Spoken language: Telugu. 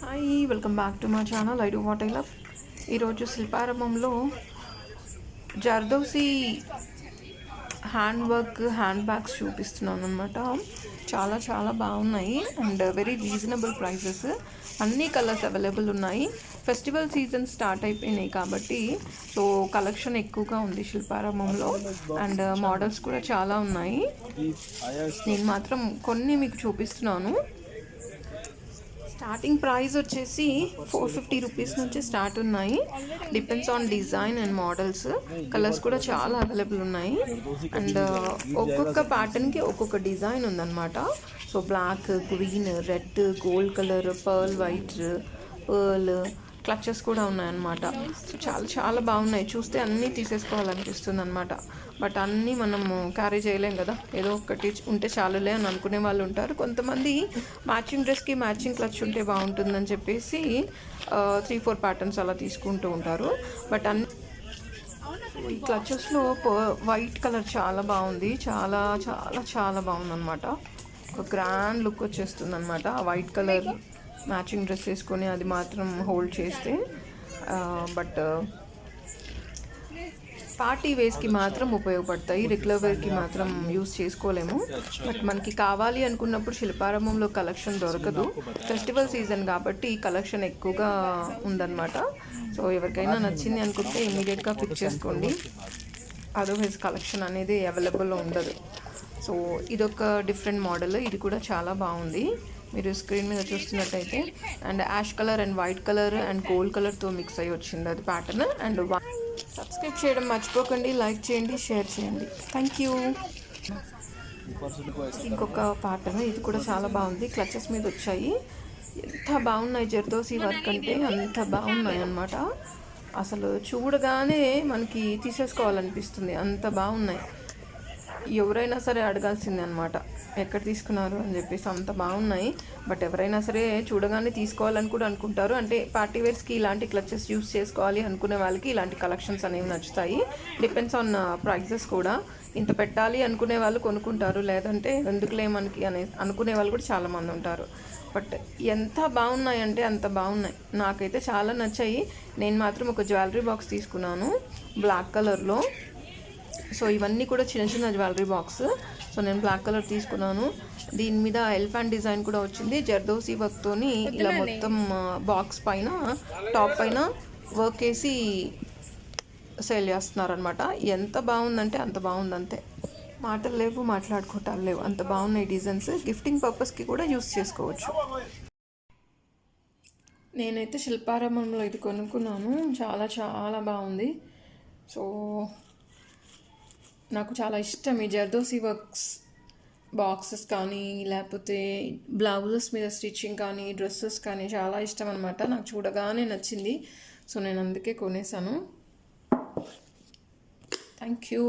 Hi, welcome back to my channel. I do what I love. ఈరోజు శిల్పారామంలో zardozi hand work hand bags చూపిస్తున్నాను అనమాట. చాలా చాలా బాగున్నాయి అండ్ వెరీ రీజనబుల్ ప్రైసెస్. అన్ని కలర్స్ అవైలబుల్ ఉన్నాయి. ఫెస్టివల్ సీజన్ స్టార్ట్ అయిపోయినాయి కాబట్టి సో కలెక్షన్ ఎక్కువగా ఉంది శిల్పారామంలో అండ్ మోడల్స్ కూడా చాలా ఉన్నాయి. నేను మాత్రం కొన్ని మీకు చూపిస్తున్నాను. స్టార్టింగ్ ప్రైస్ వచ్చేసి 450 రూపీస్ నుంచి స్టార్ట్ ఉన్నాయి. Depends on design and models. Colours కూడా చాలా అవైలబుల్ ఉన్నాయి అండ్ ఒక్కొక్క ప్యాటర్న్కి ఒక్కొక్క డిజైన్ ఉందన్నమాట. So black, green, red, gold colour, pearl white, pearl clutches కూడా ఉన్నాయన్నమాట. సో చాలా చాలా బాగున్నాయి. చూస్తే అన్నీ తీసేసుకోవాలనిపిస్తుంది అనమాట. బట్ అన్నీ మనము క్యారీ చేయలేం కదా, ఏదో ఒకటి ఉంటే చాలులే అని అనుకునే వాళ్ళు ఉంటారు. కొంతమంది మ్యాచింగ్ డ్రెస్కి మ్యాచింగ్ క్లచ్ ఉంటే బాగుంటుందని చెప్పేసి 3-4 ప్యాటర్న్స్ అలా తీసుకుంటూ ఉంటారు. బట్ ఈ క్లచెస్లో వైట్ కలర్ చాలా బాగుంది. చాలా చాలా చాలా బాగుందన్నమాట. ఒక గ్రాండ్ లుక్ వచ్చేస్తుంది అనమాట. ఆ వైట్ కలర్ మ్యాచింగ్ డ్రెస్ వేసుకొని అది మాత్రం హోల్డ్ చేస్తే. బట్ పార్టీ వేస్కి మాత్రం ఉపయోగపడతాయి, రెగ్యులర్ వేర్కి మాత్రం యూస్ చేసుకోలేము. బట్ మనకి కావాలి అనుకున్నప్పుడు శిల్పారామంలో కలెక్షన్ దొరకదు. ఫెస్టివల్ సీజన్ కాబట్టి కలెక్షన్ ఎక్కువగా ఉందన్నమాట. సో ఎవరికైనా నచ్చింది అనుకుంటే ఇమీడియట్గా పిక్ చేసుకోండి. అదర్వైజ్ కలెక్షన్ అనేది అవైలబుల్లో ఉండదు. సో ఇదొక డిఫరెంట్ మోడల్. ఇది కూడా చాలా బాగుంది. మీరు స్క్రీన్ మీద చూస్తున్నట్టయితే and ash colour and white colour and gold కలర్తో మిక్స్ అయ్యి వచ్చింది అది ప్యాటర్న్. అండ్ సబ్స్క్రైబ్ చేయడం మర్చిపోకండి, లైక్ చేయండి, షేర్ చేయండి. Thank you. ఇంకొక ప్యాటర్న్, ఇది కూడా చాలా బాగుంది. క్లచెస్ మీద వచ్చాయి. ఎంత బాగున్నాయి, జర్దోసి వర్క్ అంటే అంత బాగున్నాయి అన్నమాట. అసలు చూడగానే మనకి తీసేసుకోవాలనిపిస్తుంది, అంత బాగున్నాయి. ఎవరైనా సరే అడగాల్సిందే అనమాట, ఎక్కడ తీసుకున్నారు అని చెప్పేసి. అంత బాగున్నాయి. బట్ ఎవరైనా సరే చూడగానే తీసుకోవాలని కూడా అనుకుంటారు. అంటే పార్టీ వేర్స్కి ఇలాంటి క్లచెస్ యూస్ చేసుకోవాలి అనుకునే వాళ్ళకి ఇలాంటి కలెక్షన్స్ అనేవి నచ్చుతాయి. డిపెండ్స్ ఆన్ ప్రైజెస్ కూడా. ఇంత పెట్టాలి అనుకునే వాళ్ళు కొనుక్కుంటారు, లేదంటే ఎందుకులే మనకి అనుకునే వాళ్ళు కూడా చాలామంది ఉంటారు. బట్ ఎంత బాగున్నాయి అంటే అంత బాగున్నాయి. నాకైతే చాలా నచ్చాయి. నేను మాత్రం ఒక జ్యువెలరీ బాక్స్ తీసుకున్నాను బ్లాక్ కలర్లో. సో ఇవన్నీ కూడా చిన్న చిన్న జ్యువెలరీ బాక్స్. సో నేను బ్లాక్ కలర్ తీసుకున్నాను. దీని మీద ఎలిఫెంట్ డిజైన్ కూడా వచ్చింది. జర్దోసి వర్క్తోని ఇలా మొత్తం బాక్స్ పైన టాప్ పైన వర్క్ వేసి సేల్ చేస్తున్నారనమాట. ఎంత బాగుందంటే అంత బాగుంది, అంతే. మాటలు లేవు, మాట్లాడుకోవటాలు లేవు, అంత బాగున్నాయి డిజైన్స్. గిఫ్టింగ్ పర్పస్కి కూడా యూస్ చేసుకోవచ్చు. నేనైతే శిల్పారామంలో ఇది కొనుక్కున్నాను. చాలా చాలా బాగుంది. సో నాకు చాలా ఇష్టం ఈ జర్దోసి వర్క్స్ బాక్సెస్ కానీ, లేకపోతే బ్లౌజెస్ మీద స్టిచ్చింగ్ కానీ, డ్రెస్సెస్ కానీ చాలా ఇష్టం అనమాట. నాకు చూడగానే నచ్చింది. సో నేను అందుకే కొనేసాను. Thank you.